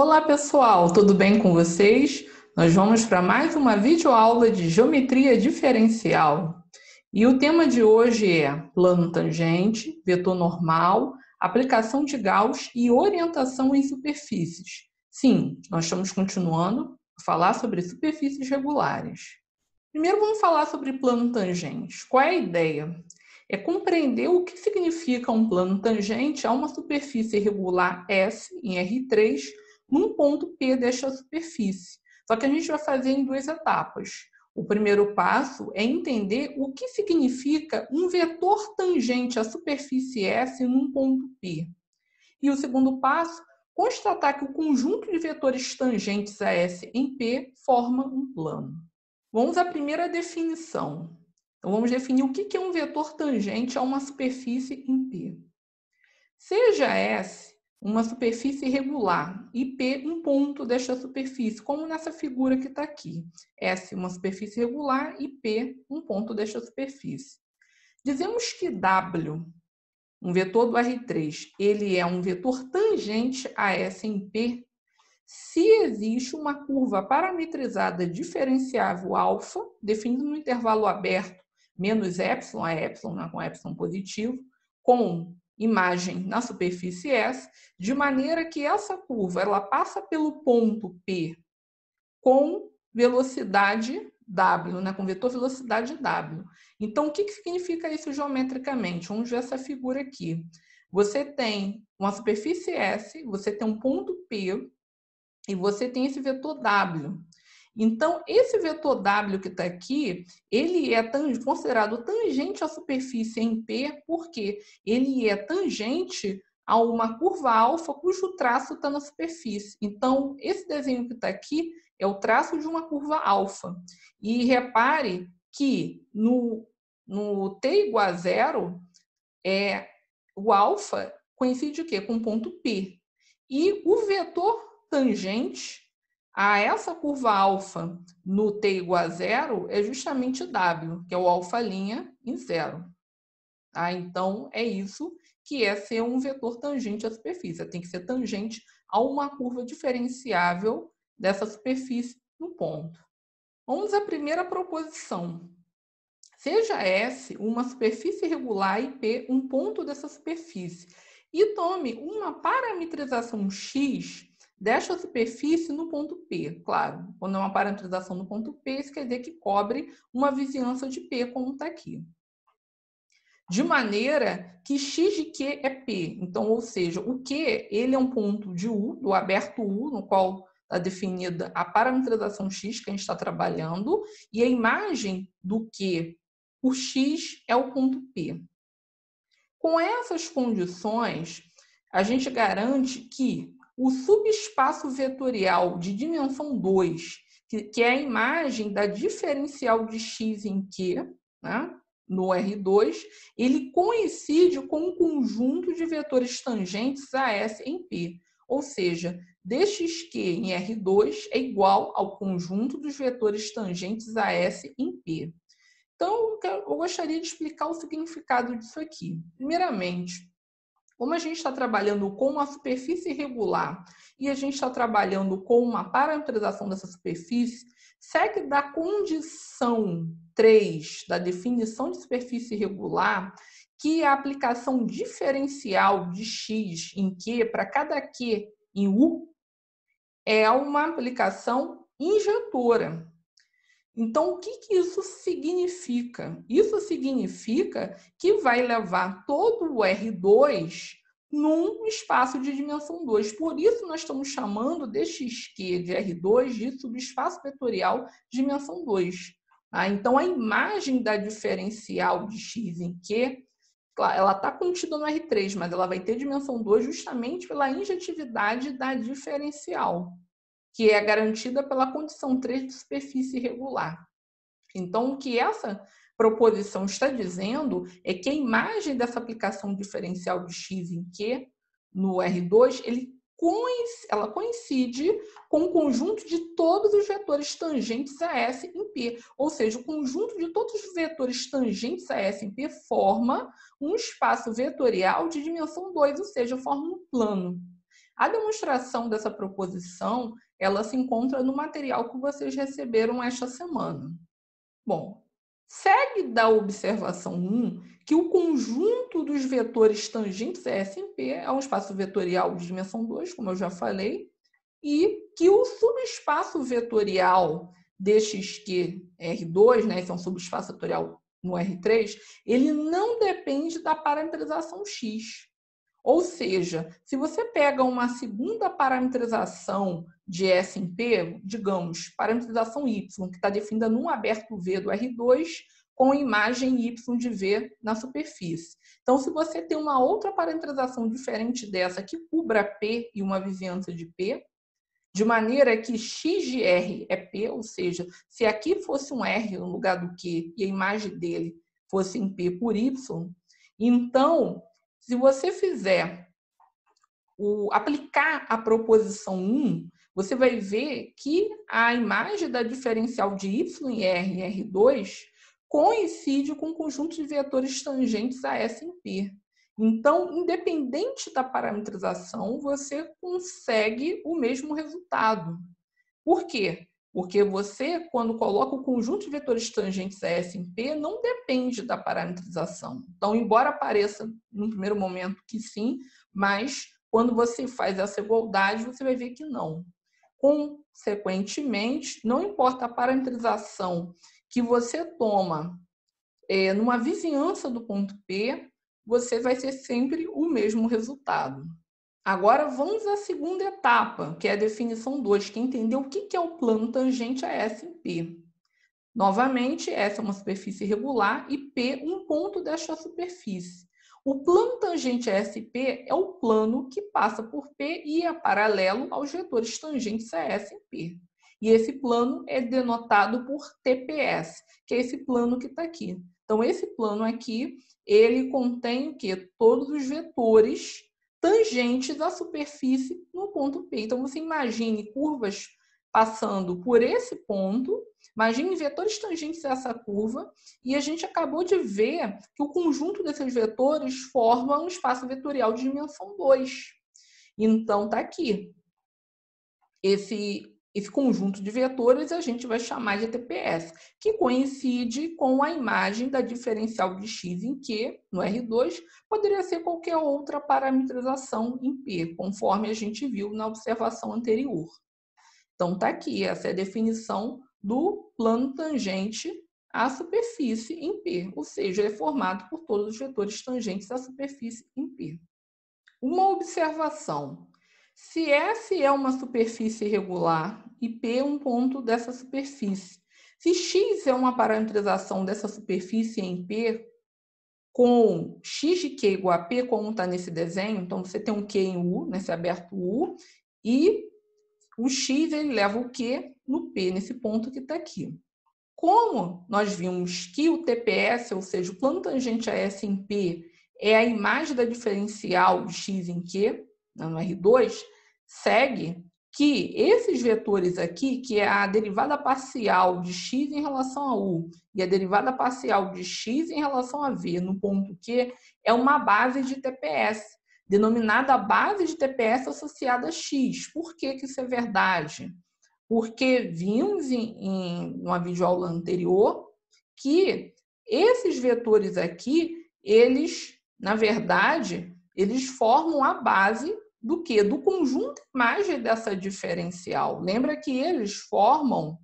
Olá pessoal, tudo bem com vocês? Nós vamos para mais uma videoaula de geometria diferencial. E o tema de hoje é plano tangente, vetor normal, aplicação de Gauss e orientação em superfícies. Sim, nós estamos continuando a falar sobre superfícies regulares. Primeiro vamos falar sobre plano tangente. Qual é a ideia? É compreender o que significa um plano tangente a uma superfície regular S em R3 num ponto P desta superfície. Só que a gente vai fazer em duas etapas. O primeiro passo é entender o que significa um vetor tangente à superfície S num ponto P. E o segundo passo, constatar que o conjunto de vetores tangentes a S em P forma um plano. Vamos à primeira definição. Então, vamos definir o que é um vetor tangente a uma superfície em P. Seja S uma superfície regular e P um ponto desta superfície, como nessa figura que está aqui. S uma superfície regular e P um ponto desta superfície. Dizemos que W, um vetor do R3, ele é um vetor tangente a S em P se existe uma curva parametrizada diferenciável alfa, definida no intervalo aberto menos epsilon, é epsilon com epsilon positivo, com imagem na superfície S, de maneira que essa curva ela passa pelo ponto P com velocidade W, né, com vetor velocidade W. Então, o que significa isso geometricamente? Vamos ver essa figura aqui. Você tem uma superfície S, você tem um ponto P, e você tem esse vetor W. Então, esse vetor W que está aqui, ele é considerado tangente à superfície em P, porque ele é tangente a uma curva alfa cujo traço está na superfície. Então, esse desenho que está aqui é o traço de uma curva alfa. E repare que no t igual a zero, o alfa coincide o quê? Com o ponto P. E o vetor tangente a essa curva alfa no t igual a zero é justamente W, que é o alfa' em zero. Tá? Então, é isso que é ser um vetor tangente à superfície. Tem que ser tangente a uma curva diferenciável dessa superfície no ponto. Vamos à primeira proposição. Seja S uma superfície regular e P um ponto dessa superfície. E tome uma parametrização X desta superfície no ponto P. Claro, quando é uma parametrização no ponto P, isso quer dizer que cobre uma vizinhança de P, como está aqui. De maneira que x de Q é P. Então, ou seja, o Q ele é um ponto de U, do aberto U, no qual está definida a parametrização X que a gente está trabalhando, e a imagem do Q por X é o ponto P. Com essas condições, a gente garante que o subespaço vetorial de dimensão 2, que é a imagem da diferencial de x em Q, né, no R2, ele coincide com um conjunto de vetores tangentes a S em P. Ou seja, dxq em R2 é igual ao conjunto dos vetores tangentes a S em P. Então, eu gostaria de explicar o significado disso aqui. Primeiramente, como a gente está trabalhando com uma superfície regular e a gente está trabalhando com uma parametrização dessa superfície, segue da condição 3 da definição de superfície regular que a aplicação diferencial de x em q para cada q em u é uma aplicação injetora. Então, o que isso significa? Isso significa que vai levar todo o R2 num espaço de dimensão 2. Por isso, nós estamos chamando de xq de R2 de subespaço vetorial de dimensão 2. Então, a imagem da diferencial de x em q, ela está contida no R3, mas ela vai ter dimensão 2 justamente pela injetividade da diferencial, que é garantida pela condição 3 de superfície regular. Então, o que essa proposição está dizendo é que a imagem dessa aplicação diferencial de x em q no R2, ela coincide com o conjunto de todos os vetores tangentes a S em P. Ou seja, o conjunto de todos os vetores tangentes a S em P forma um espaço vetorial de dimensão 2, ou seja, forma um plano. A demonstração dessa proposição, ela se encontra no material que vocês receberam esta semana. Bom, segue da observação 1 que o conjunto dos vetores tangentes S em P é um espaço vetorial de dimensão 2, como eu já falei, e que o subespaço vetorial dXQ R2, né, esse é um subespaço vetorial no R3, ele não depende da parametrização X. Ou seja, se você pega uma segunda parametrização de S em P, digamos, parametrização Y, que está definida num aberto V do R2, com imagem Y de V na superfície. Então, se você tem uma outra parametrização diferente dessa que cubra P e uma vizinhança de P, de maneira que x de R é P, ou seja, se aqui fosse um R no lugar do Q e a imagem dele fosse em P por Y, então, se você aplicar a proposição 1, você vai ver que a imagem da diferencial de Y em R e R2 coincide com o conjunto de vetores tangentes a S em P. Então, independente da parametrização, você consegue o mesmo resultado. Por quê? Porque você, quando coloca o conjunto de vetores tangentes a S em P, não depende da parametrização. Então, embora pareça, no primeiro momento, que sim, mas quando você faz essa igualdade, você vai ver que não. Consequentemente, não importa a parametrização que você toma numa vizinhança do ponto P, você vai ter sempre o mesmo resultado. Agora vamos à segunda etapa, que é a definição 2, que é entender o que é o plano tangente a S em P. Novamente, S é uma superfície regular e P um ponto desta superfície. O plano tangente a SP é o plano que passa por P e é paralelo aos vetores tangentes a S em P. E esse plano é denotado por TPS, que é esse plano que está aqui. Então, esse plano aqui, ele contém o quê? Todos os vetores tangentes à superfície no ponto P. Então, você imagine curvas passando por esse ponto, imagine vetores tangentes a essa curva, e a gente acabou de ver que o conjunto desses vetores forma um espaço vetorial de dimensão 2. Então, está aqui. Esse conjunto de vetores a gente vai chamar de TPS, que coincide com a imagem da diferencial de x em Q, no R2, poderia ser qualquer outra parametrização em P, conforme a gente viu na observação anterior. Então, está aqui, essa é a definição do plano tangente à superfície em P, ou seja, é formado por todos os vetores tangentes à superfície em P. Uma observação. Se S é uma superfície regular e P é um ponto dessa superfície, se X é uma parametrização dessa superfície em P, com x de Q igual a P, como está nesse desenho, então você tem um Q em U, nesse aberto U, e o x ele leva o Q no P, nesse ponto que está aqui. Como nós vimos que o TPS, ou seja, o plano tangente a S em P, é a imagem da diferencial de x em Q, no R2, segue que esses vetores aqui, que é a derivada parcial de x em relação a U e a derivada parcial de x em relação a V no ponto Q, é uma base de TPS, denominada base de TPS associada a x. Por que isso é verdade? Porque vimos numa videoaula anterior que esses vetores aqui, eles, na verdade, eles formam a base do quê? Do conjunto imagem dessa diferencial. Lembra que eles formam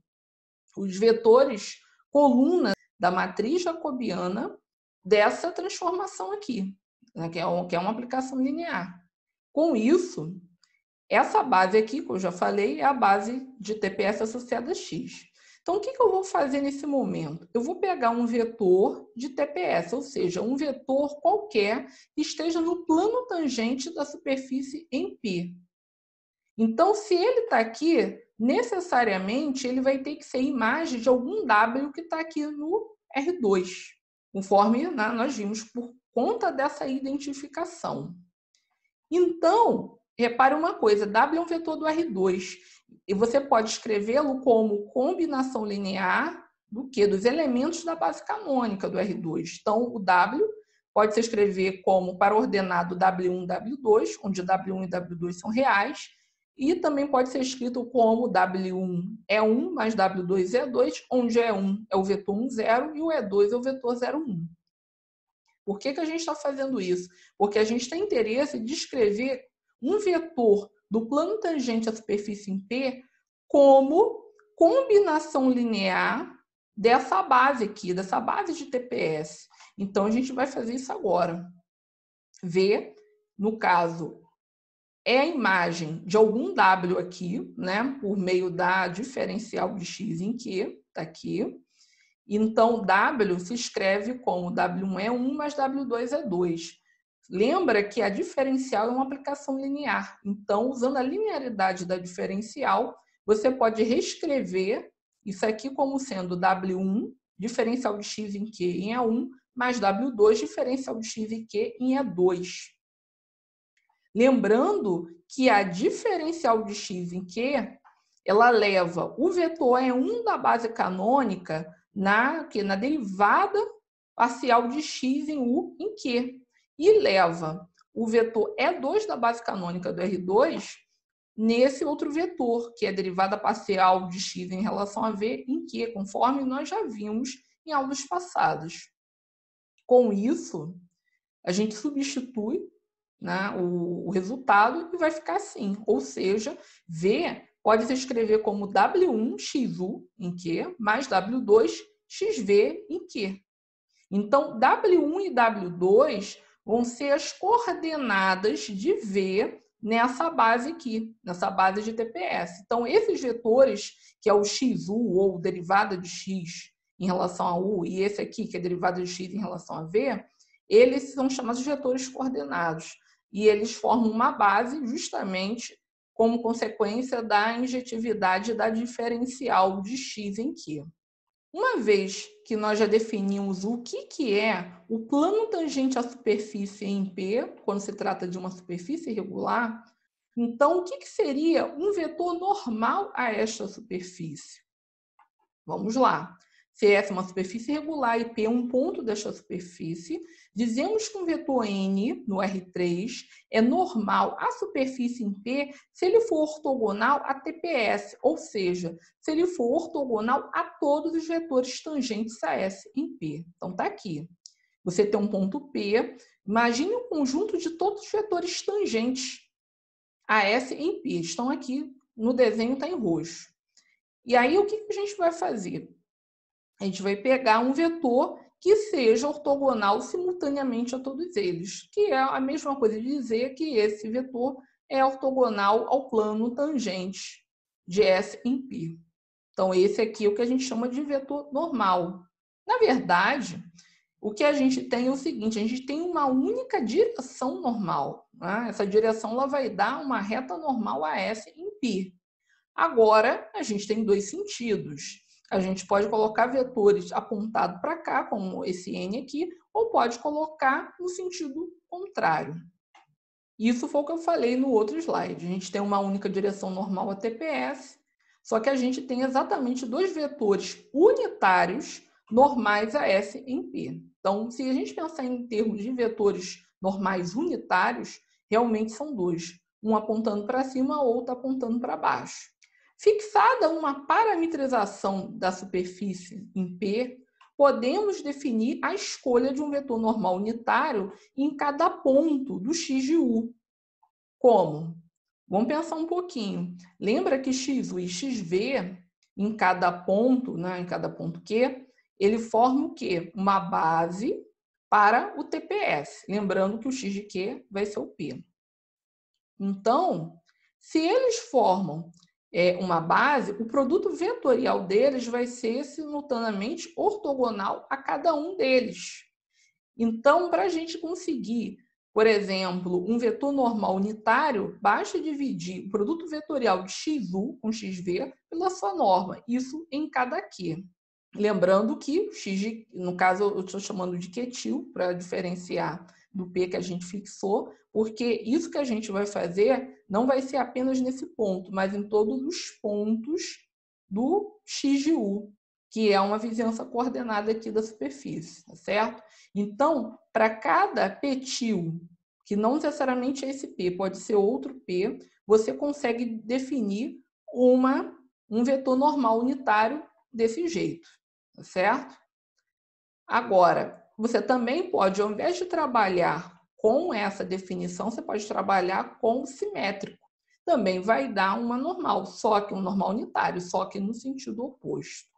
os vetores colunas da matriz jacobiana dessa transformação aqui, né? que é uma aplicação linear. Com isso, essa base aqui, que eu já falei, é a base de TPS associada a x. Então, o que eu vou fazer nesse momento? Eu vou pegar um vetor de TPS, ou seja, um vetor qualquer que esteja no plano tangente da superfície em P. Então, se ele está aqui, necessariamente ele vai ter que ser imagem de algum W que está aqui no R2, conforme nós vimos, por conta dessa identificação. Então, repare uma coisa, W é um vetor do R2, e você pode escrevê-lo como combinação linear do quê? Dos elementos da base canônica do R2. Então, o W pode se escrever como para ordenado W1 e W2, onde W1 e W2 são reais, e também pode ser escrito como W1 é 1 mais W2 é 2, onde E1 é o vetor 1, 0 e o E2 é o vetor 0, 1. Por que a gente está fazendo isso? Porque a gente tem interesse de escrever um vetor do plano tangente à superfície em P como combinação linear dessa base aqui, dessa base de TPS. Então, a gente vai fazer isso agora. V, no caso, é a imagem de algum W aqui, né, por meio da diferencial de x em Q, está aqui. Então, W se escreve como W1 é 1 mais W2 é 2. Lembra que a diferencial é uma aplicação linear. Então, usando a linearidade da diferencial, você pode reescrever isso aqui como sendo W1, diferencial de x em Q em E1, mais W2, diferencial de x em Q em E2. Lembrando que a diferencial de x em Q, ela leva o vetor E1 da base canônica na derivada parcial de x em U em Q. E leva o vetor E2 da base canônica do R2 nesse outro vetor, que é a derivada parcial de x em relação a V em Q, conforme nós já vimos em aulas passadas. Com isso, a gente substitui, né, o resultado e vai ficar assim. Ou seja, V pode se escrever como W1xu em Q mais W2xv em Q. Então, W1 e W2 vão ser as coordenadas de V nessa base aqui, nessa base de TPS. Então, esses vetores, que é o XU, ou derivada de X em relação a U, e esse aqui, que é derivada de X em relação a V, eles são chamados de vetores coordenados. E eles formam uma base justamente como consequência da injetividade da diferencial de X em Q. Uma vez que nós já definimos o que é o plano tangente à superfície em P, quando se trata de uma superfície irregular, então o que seria um vetor normal a esta superfície? Vamos lá. Se essa é uma superfície irregular e P é um ponto desta superfície, dizemos que um vetor N no R3 é normal à superfície em P se ele for ortogonal a TPS, ou seja, se ele for ortogonal a todos os vetores tangentes a S em P. Então, está aqui. Você tem um ponto P, imagine o conjunto de todos os vetores tangentes a S em P. Estão aqui no desenho, está em roxo. E aí, o que a gente vai fazer? A gente vai pegar um vetor que seja ortogonal simultaneamente a todos eles, que é a mesma coisa de dizer que esse vetor é ortogonal ao plano tangente de S em P. Então, esse aqui é o que a gente chama de vetor normal. Na verdade, o que a gente tem é o seguinte, a gente tem uma única direção normal, né? Essa direção ela vai dar uma reta normal a S em P. Agora, a gente tem dois sentidos. A gente pode colocar vetores apontados para cá, como esse N aqui, ou pode colocar no sentido contrário. Isso foi o que eu falei no outro slide. A gente tem uma única direção normal a TPS, só que a gente tem exatamente dois vetores unitários normais a S em P. Então, se a gente pensar em termos de vetores normais unitários, realmente são dois. Um apontando para cima, outro apontando para baixo. Fixada uma parametrização da superfície em P, podemos definir a escolha de um vetor normal unitário em cada ponto do x de U. Como? Vamos pensar um pouquinho. Lembra que XU e XV, em cada ponto, né, em cada ponto Q, ele forma o quê? Uma base para o TPS. Lembrando que o x de Q vai ser o P. Então, se eles formam uma base, o produto vetorial deles vai ser simultaneamente ortogonal a cada um deles. Então, para a gente conseguir, por exemplo, um vetor normal unitário, basta dividir o produto vetorial de XU com XV pela sua norma, isso em cada Q. Lembrando que x, no caso, eu estou chamando de Qtil para diferenciar do P que a gente fixou, porque isso que a gente vai fazer não vai ser apenas nesse ponto, mas em todos os pontos do x de U. que é uma vizinhança coordenada aqui da superfície, tá certo? Então, para cada petil, que não necessariamente é esse P, pode ser outro P, você consegue definir um vetor normal unitário desse jeito, tá certo? Agora, você também pode, ao invés de trabalhar com essa definição, você pode trabalhar com o simétrico. Também vai dar uma normal, só que um normal unitário, só que no sentido oposto.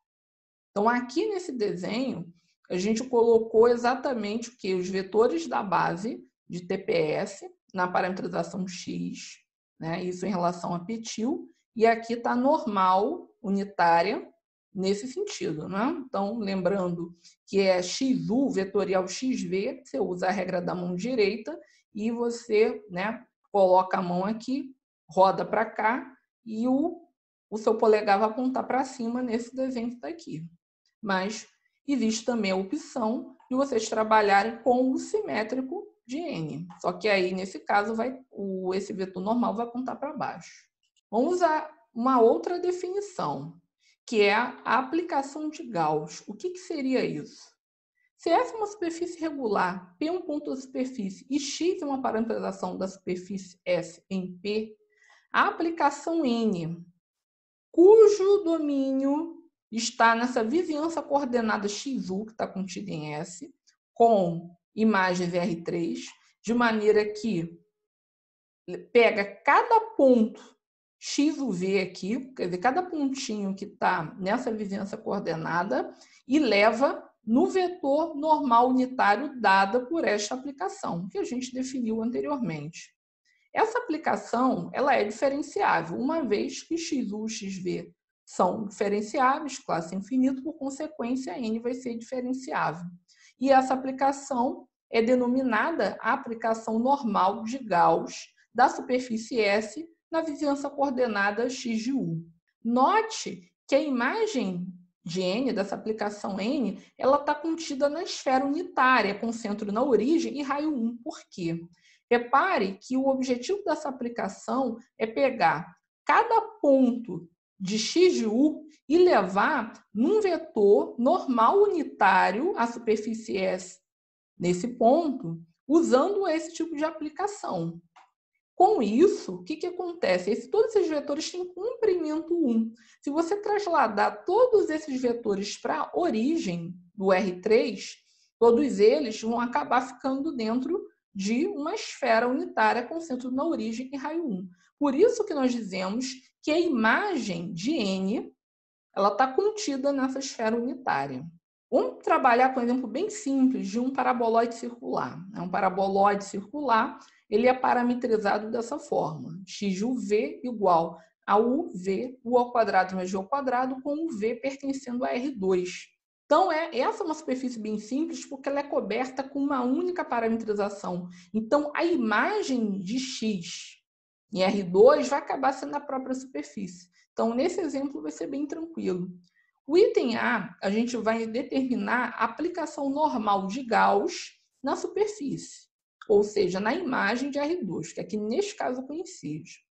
Então, aqui nesse desenho, a gente colocou exatamente o que? Os vetores da base de TPS na parametrização X, né? Isso em relação a petil, e aqui está normal unitária nesse sentido, né? Então, lembrando que é XU vetorial XV, você usa a regra da mão direita e você, né, coloca a mão aqui, roda para cá e o seu polegar vai apontar para cima nesse desenho que está aqui. Mas existe também a opção de vocês trabalharem com o simétrico de N. Só que aí, nesse caso, esse vetor normal vai apontar para baixo. Vamos usar uma outra definição, que é a aplicação de Gauss. O que seria isso? Se F é uma superfície regular, P é um ponto da superfície e X é uma parametrização da superfície S em P, a aplicação N, cujo domínio está nessa vizinhança coordenada XU, que está contida em S, com imagens R3, de maneira que pega cada ponto XUV aqui, quer dizer, cada pontinho que está nessa vizinhança coordenada, e leva no vetor normal unitário dada por esta aplicação, que a gente definiu anteriormente. Essa aplicação ela é diferenciável, uma vez que XU e XV são diferenciáveis, classe infinita, por consequência, N vai ser diferenciável. E essa aplicação é denominada a aplicação normal de Gauss da superfície S na vizinhança coordenada X de U. Note que a imagem de N, dessa aplicação N, ela está contida na esfera unitária, com centro na origem e raio 1. Por quê? Repare que o objetivo dessa aplicação é pegar cada ponto de x de u e levar num vetor normal unitário a superfície S nesse ponto, usando esse tipo de aplicação. Com isso, o que acontece? Todos esses vetores têm comprimento 1. Se você trasladar todos esses vetores para a origem do R3, todos eles vão acabar ficando dentro de uma esfera unitária com centro na origem e raio 1. Por isso que nós dizemos que a imagem de N ela está contida nessa esfera unitária. Vamos trabalhar com um exemplo bem simples de um paraboloide circular. Um paraboloide circular ele é parametrizado dessa forma. X de UV igual a UV, U ao quadrado mais V ao quadrado, com o V pertencendo a R2. Então, essa é uma superfície bem simples porque ela é coberta com uma única parametrização. Então, a imagem de X em R2 vai acabar sendo a própria superfície. Então, nesse exemplo, vai ser bem tranquilo. O item a gente vai determinar a aplicação normal de Gauss na superfície, ou seja, na imagem de R2, que aqui neste caso coincide.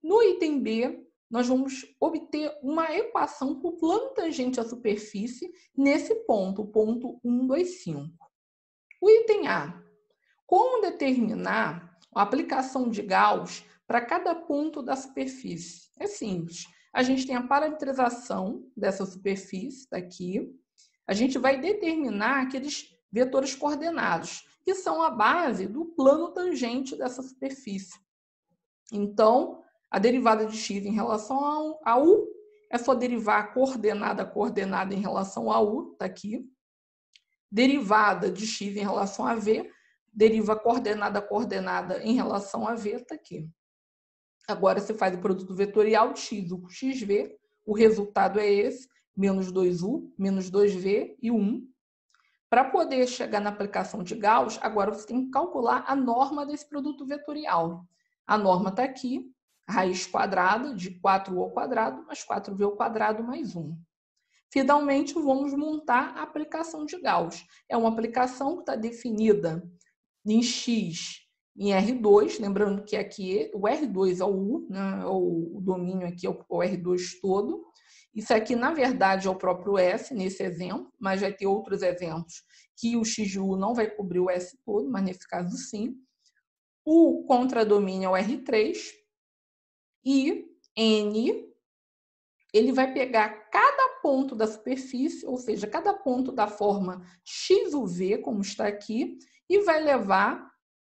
No item B, nós vamos obter uma equação para o plano tangente à superfície nesse ponto, o ponto 1, 2, 5. O item A, como determinar a aplicação de Gauss para cada ponto da superfície? É simples. A gente tem a parametrização dessa superfície, daqui. A gente vai determinar aqueles vetores coordenados, que são a base do plano tangente dessa superfície. Então, a derivada de x em relação a u é só derivar a coordenada em relação a u, está aqui. Derivada de x em relação a v, deriva coordenada em relação a v, está aqui. Agora, você faz o produto vetorial de x com xv, o resultado é esse, menos 2u, menos 2v e 1. Para poder chegar na aplicação de Gauss, agora você tem que calcular a norma desse produto vetorial. A norma está aqui, raiz quadrada de 4u ao quadrado mais 4v ao quadrado mais 1. Finalmente, vamos montar a aplicação de Gauss. É uma aplicação que está definida em x em R2, lembrando que aqui o R2 é o U, né, o domínio aqui é o R2 todo, Isso aqui, na verdade, é o próprio S nesse exemplo, mas vai ter outros exemplos que o x de U não vai cobrir o S todo, mas nesse caso sim. O contradomínio é o R3 e N, ele vai pegar cada ponto da superfície, ou seja, cada ponto da forma XUV, como está aqui, e vai levar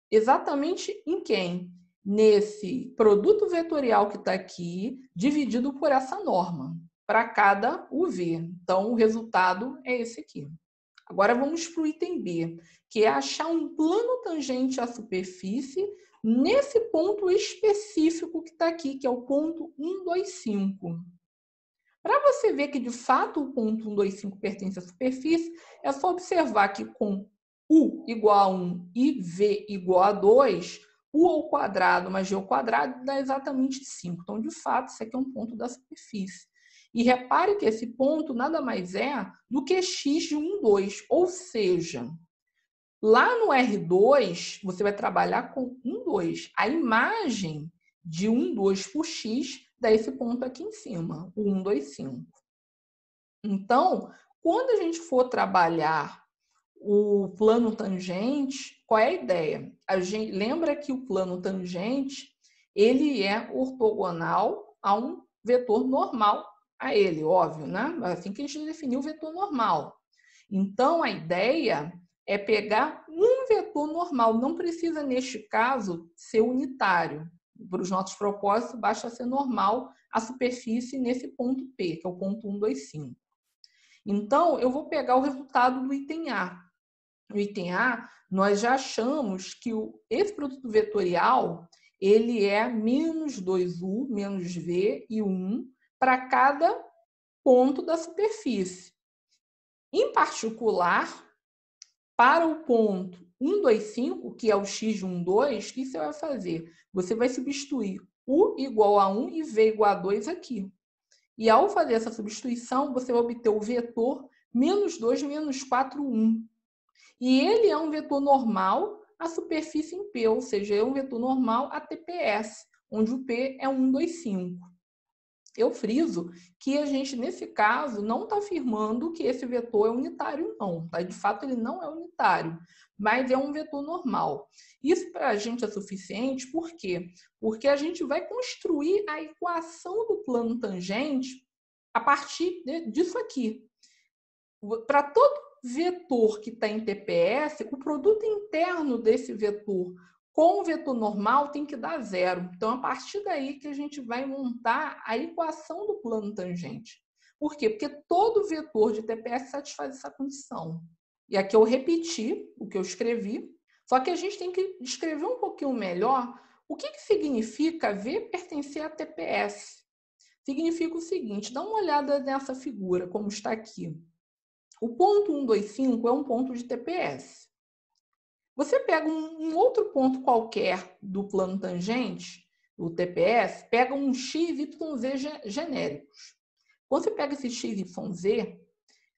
exatamente em quem? Nesse produto vetorial que está aqui, dividido por essa norma, para cada UV. Então, o resultado é esse aqui. Agora, vamos para o item B, que é achar um plano tangente à superfície nesse ponto específico que está aqui, que é o ponto 125. Para você ver que, de fato, o ponto 125 pertence à superfície, é só observar que com U igual a 1 e V igual a 2, U ao quadrado mais G ao quadrado dá exatamente 5. Então, de fato, isso aqui é um ponto da superfície. E repare que esse ponto nada mais é do que x de 1, 2. Ou seja, lá no R2, você vai trabalhar com 1, 2. A imagem de 1, 2 por x dá esse ponto aqui em cima, o 1, 2, 5. Então, quando a gente for trabalhar o plano tangente, qual é a ideia? A gente lembra que o plano tangente ele é ortogonal a um vetor normal a ele, óbvio, né? Assim que a gente definiu o vetor normal. Então, a ideia é pegar um vetor normal, não precisa, neste caso, ser unitário. Para os nossos propósitos, basta ser normal a superfície nesse ponto P, que é o ponto 1, 2, 5. Então, eu vou pegar o resultado do item A. No item A, nós já achamos que esse produto vetorial ele é menos 2U, menos V e 1 para cada ponto da superfície. Em particular, para o ponto 1, 2, 5, que é o x de 1, 2, o que você vai fazer? Você vai substituir U igual a 1 e V igual a 2 aqui. E ao fazer essa substituição, você vai obter o vetor menos 2, menos 4, 1. E ele é um vetor normal à superfície em P, ou seja, é um vetor normal a TPS, onde o P é 1, 2, 5. Eu friso que a gente, nesse caso, não está afirmando que esse vetor é unitário, não. Tá? De fato, ele não é unitário, mas é um vetor normal. Isso para a gente é suficiente, por quê? Porque a gente vai construir a equação do plano tangente a partir disso aqui. Para todo vetor que está em TPS, o produto interno desse vetor com o vetor normal tem que dar zero. Então, a partir daí que a gente vai montar a equação do plano tangente. Por quê? Porque todo vetor de TPS satisfaz essa condição. E aqui eu repeti o que eu escrevi, só que a gente tem que escrever um pouquinho melhor o que significa V pertencer a TPS. Significa o seguinte, dá uma olhada nessa figura, como está aqui. O ponto 125 é um ponto de TPS. Você pega um outro ponto qualquer do plano tangente, o TPS, pega um x, y, z genéricos. Quando você pega esse x, y, z,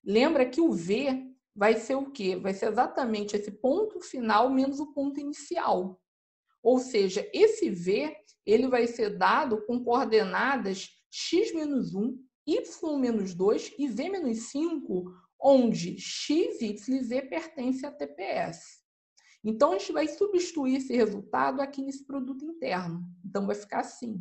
lembra que o v vai ser o quê? Vai ser exatamente esse ponto final menos o ponto inicial. Ou seja, esse v ele vai ser dado com coordenadas x-1, y-2 e z-5, onde x, y e z pertencem a TPS. Então, a gente vai substituir esse resultado aqui nesse produto interno. Então, vai ficar assim.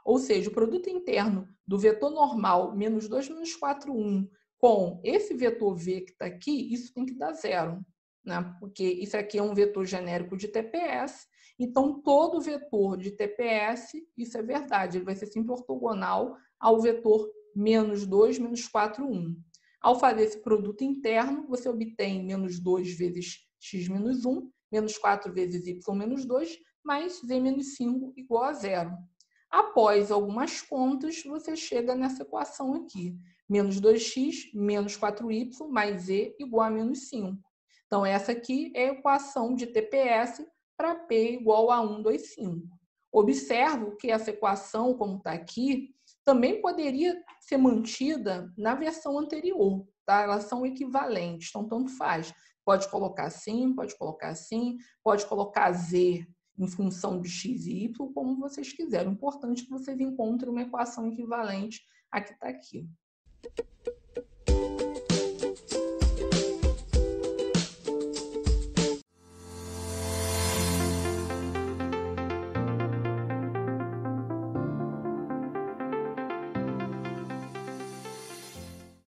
Ou seja, o produto interno do vetor normal, menos 2, menos 4, 1, com esse vetor V que está aqui, isso tem que dar zero. Né? Porque isso aqui é um vetor genérico de TPS. Então, todo vetor de TPS, isso é verdade, ele vai ser sempre ortogonal ao vetor menos 2, menos 4, 1. Ao fazer esse produto interno, você obtém menos 2 vezes x menos 1, menos 4 vezes y menos 2, mais z menos 5 igual a zero. Após algumas contas, você chega nessa equação aqui. Menos 2x, menos 4y, mais z igual a menos 5. Então, essa aqui é a equação de TPS para P igual a 1, 2, 5. Observo que essa equação, como está aqui, também poderia ser mantida na versão anterior. Tá? Elas são equivalentes, então tanto faz. Pode colocar assim, pode colocar assim, pode colocar z em função de x e y, como vocês quiserem. O importante é que vocês encontrem uma equação equivalente à que está aqui.